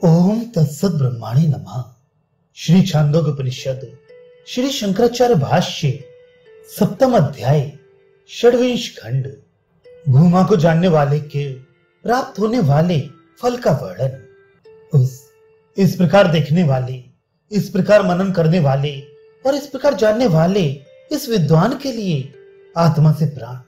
ओम तत्सत ब्रह्माणि नमः। श्री छांदोग्योपनिषद श्री शंकराचार्य भाष्य सप्तम अध्याय षड्विंश खंड। भूमा को जानने वाले के प्राप्त होने वाले फल का वर्णन। इस प्रकार देखने वाले, इस प्रकार मनन करने वाले और इस प्रकार जानने वाले इस विद्वान के लिए आत्मा से प्राण,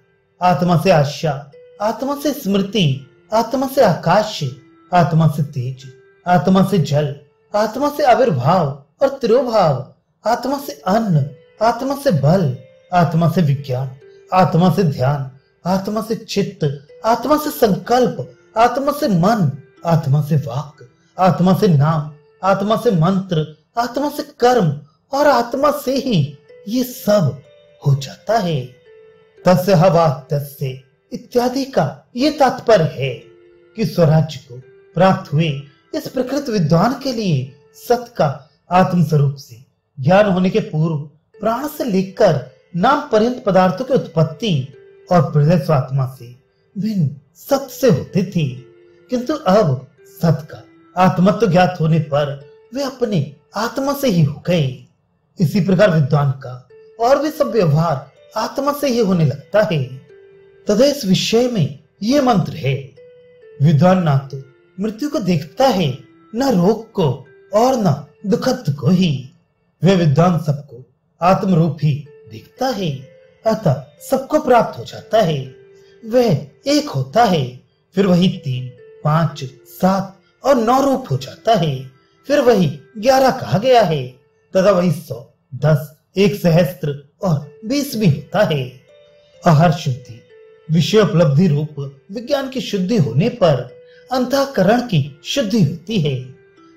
आत्मा से आशा, आत्मा से स्मृति, आत्मा से आकाश, आत्मा से तेज, आत्मा से जल, आत्मा से आविर्भाव और तिरोभाव, आत्मा से अन्न, आत्मा से बल, आत्मा से विज्ञान, आत्मा से ध्यान, आत्मा से चित्त, आत्मा से संकल्प, आत्मा से मन, आत्मा से वाक, आत्मा से नाम, आत्मा से मंत्र, आत्मा से कर्म और आत्मा से ही ये सब हो जाता है। तस्य हवा तस्य इत्यादि का ये तात्पर्य है कि स्वराज्य को प्राप्त हुए इस प्रकृत विद्वान के लिए सत का आत्म स्वरूप से ज्ञान होने के पूर्व प्राण से लेकर नाम पर्यंत पदार्थों की उत्पत्ति और प्रलय स्वात्मा से भिन्न सत से होती थी, किंतु अब सत का आत्मत्व ज्ञात होने पर वे अपने आत्मा से ही हो गए। इसी प्रकार विद्वान का और भी सब व्यवहार आत्मा से ही होने लगता है। तथा इस विषय में ये मंत्र है, विद्वान ना तो मृत्यु को देखता है, न रोग को और न दुखद को ही। वह विद्वान सबको आत्म रूप ही देखता है, अतः सबको प्राप्त हो जाता है। वह एक होता है, फिर वही 3, 5, 7 और 9 रूप हो जाता है। फिर वही 11 कहा गया है, तथा वही 100, 10, 1 सहस्त्र और 20 भी होता है। आहार शुद्धि, विषय उपलब्धि रूप विज्ञान की शुद्धि होने पर अंतःकरण की शुद्धि होती है।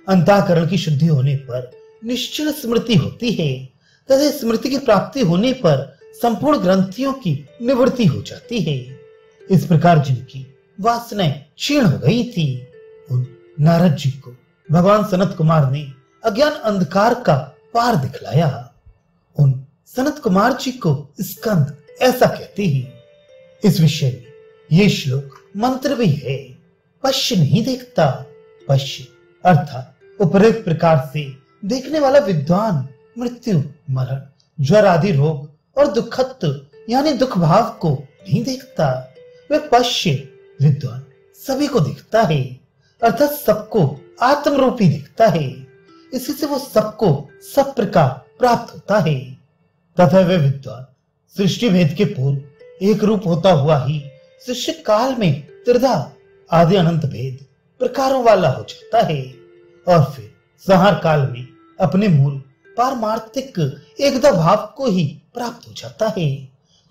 अंतःकरण की शुद्धि होने पर निश्चल स्मृति होती है, तथा स्मृति की प्राप्ति होने पर संपूर्ण ग्रंथियों की निवृत्ति हो जाती है। इस प्रकार जिनकी वासनाएं क्षीण हो गई थी, उन नारद जी को भगवान सनत कुमार ने अज्ञान अंधकार का पार दिखलाया। उन सनत कुमार जी को स्कंद ऐसा कहते हैं। इस विषय में ये श्लोक मंत्र भी है। पश्य नहीं देखता, पश्य अर्थात उपरोक्त प्रकार से देखने वाला विद्वान मृत्यु, मरण, ज्वर आदि रोग और दुखत्व यानी दुख भाव को नहीं देखता। वह पश्य विद्वान सभी को देखता है, अर्थात सबको आत्म रूपी देखता है। इसी से वो सबको सब प्रकार प्राप्त होता है। तथा वह विद्वान सृष्टि भेद के पूर्व एक रूप होता हुआ ही सृष्टि काल में त्रिधा आदि अनंत भेद प्रकारों वाला हो जाता है, और फिर संहार काल में अपने मूल पारमार्थिक एकता भाव को ही प्राप्त हो जाता है,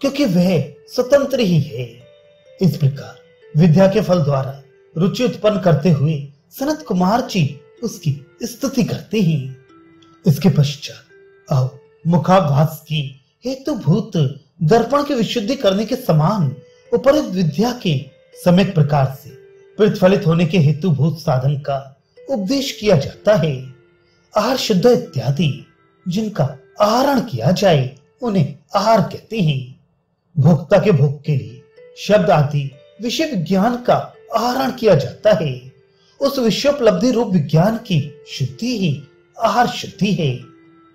क्योंकि वह स्वतंत्र ही है। इस प्रकार विद्या के फल द्वारा रुचि उत्पन्न करते हुए सनत कुमार जी उसकी स्तुति करते हैं। इसके पश्चात आओ मुखाभास की हेतुभूत दर्पण की विशुद्धि करने के समान उपरित विद्या के सम्यक प्रकार से प्रतिफलित होने के हेतुभूत साधन का उपदेश किया जाता है। आहार शुद्ध इत्यादि जिनका आहरण किया जाए उन्हें आहार कहते हैं। भोक्ता के भोग के लिए शब्द आदि विषय विज्ञान का आहरण किया जाता है। उस विषयोपलब्धि रूप विज्ञान की शुद्धि ही आहार शुद्धि है,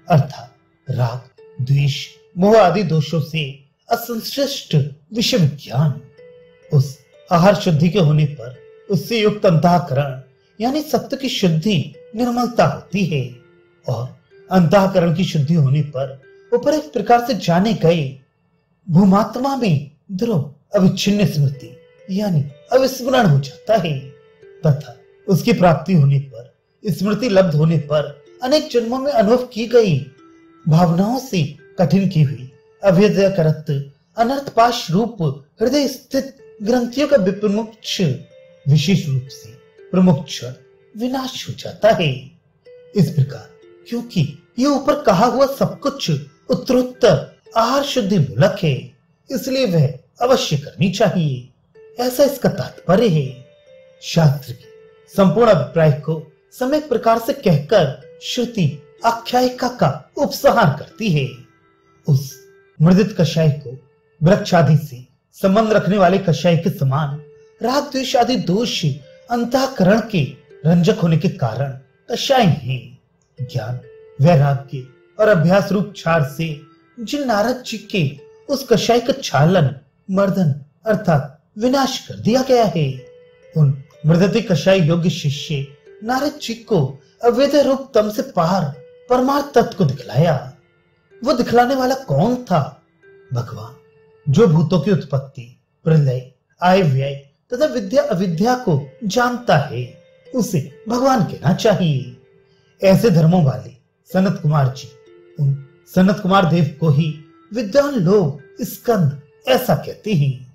अर्थात राग, द्वेष, मोह आदि दोषों से असंश्लिष्ट विषय विज्ञान। उस आहार शुद्धि के होने पर उससे युक्त अंतःकरण यानी सत्य की शुद्धि निर्मलता होती है, और अंतःकरण की शुद्धि होने पर ऊपर एक प्रकार से जाने गए भूमात्मा में ध्रुव अविच्छिन्न स्मृति यानी अविस्मरण हो जाता है। तथा उसकी प्राप्ति होने पर, स्मृति लब्ध होने पर अनेक जन्मों में अनुभव की गई भावनाओं से कठिन की हुई अभेद्यकरत अनर्थ पाश रूप हृदय स्थित ग्रंथियों का विप्रमुख विशेष रूप से प्रमुख क्षण विनाश हो जाता है। इस प्रकार क्योंकि ये ऊपर कहा हुआ सब कुछ उत्तरोत्तर आहार शुद्धि मूलक है, इसलिए वह अवश्य करनी चाहिए, ऐसा इसका तात्पर्य है। शास्त्र के संपूर्ण अभिप्राय को सम्यक प्रकार से कहकर श्रुति आख्यायिका का उपसंहार करती है। उस मृदित कषाय को वृक्ष आदि से संबंध रखने वाले कषाय के समान राग द्वेष आदि दोष अंतःकरण के रंजक होने के कारण कषाय हैं। ज्ञान, वैराग्य और अभ्यास रूप क्षार से जिन नारद जी के उस कषाय का छालन, मर्दन अर्थात विनाश कर दिया गया है, उन मृदति कषाय योग्य शिष्य नारद जी को अवैध रूप तम से पार परमार्थ तत्व को दिखलाया। वो दिखलाने वाला कौन था? भगवान, जो भूतों की उत्पत्ति, प्रलय, आय व्यय तथा विद्या अविद्या को जानता है, उसे भगवान कहना चाहिए। ऐसे धर्मों वाले सनत कुमार जी, उन सनत कुमार देव को ही विद्वान लोग स्कंद ऐसा कहते हैं।